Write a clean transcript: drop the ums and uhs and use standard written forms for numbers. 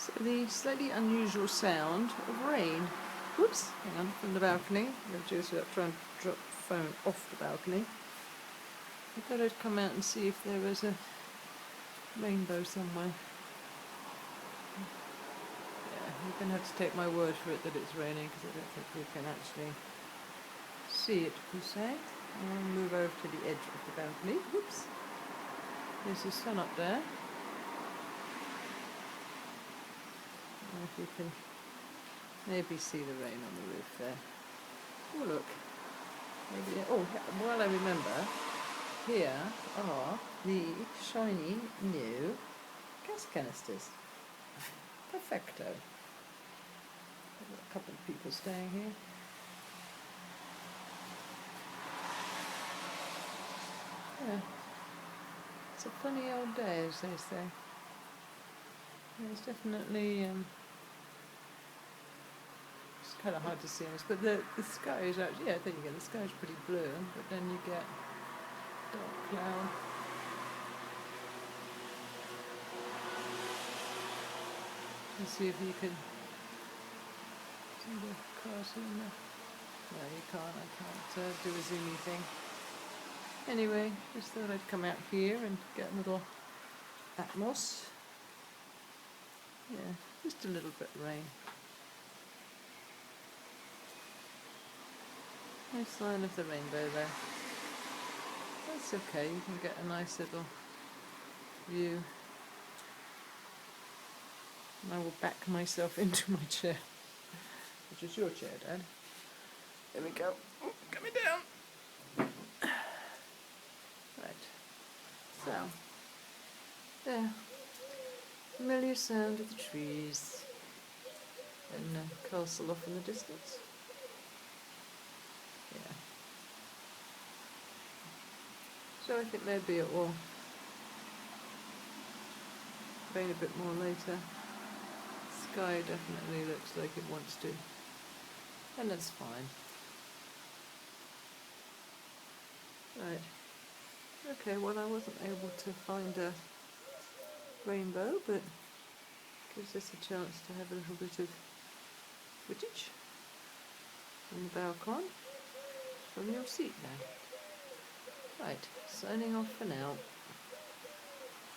So the slightly unusual sound of rain. Whoops, hang on, from the balcony. I'm just trying to drop the phone off the balcony. I thought I'd come out and see if there was a rainbow somewhere. Yeah, you're going to have to take my word for it that it's raining because I don't think we can actually see it per se. I'll move over to the edge of the balcony. Whoops. There's the sun up there. If you can maybe see the rain on the roof there. Oh look. Maybe, while I remember, here are the shiny new gas canisters. Perfecto. I've got a couple of people staying here. Yeah. It's a funny old day, as they say. Yeah, it's definitely it's kind of hard to see on this, but the sky is actually, yeah, there you go, the sky is pretty blue, but then you get dark cloud. Let's see if you can see the cars in there. No, you can't, I can't do a zoomy thing. Anyway, just thought I'd come out here and get a little atmos. Yeah, just a little bit of rain. No sign of the rainbow there. That's okay, you can get a nice little view. And I will back myself into my chair, which is your chair, Dad. There we go. Oh, coming down. Right. So, there. Familiar sound of the trees. And a castle off in the distance. Yeah. So I think maybe it will rain a bit more later. Sky definitely looks like it wants to. And that's fine. Right. Okay, well I wasn't able to find a rainbow, but gives us a chance to have a little bit of footage on the balcony from your seat there. Right, signing off for now.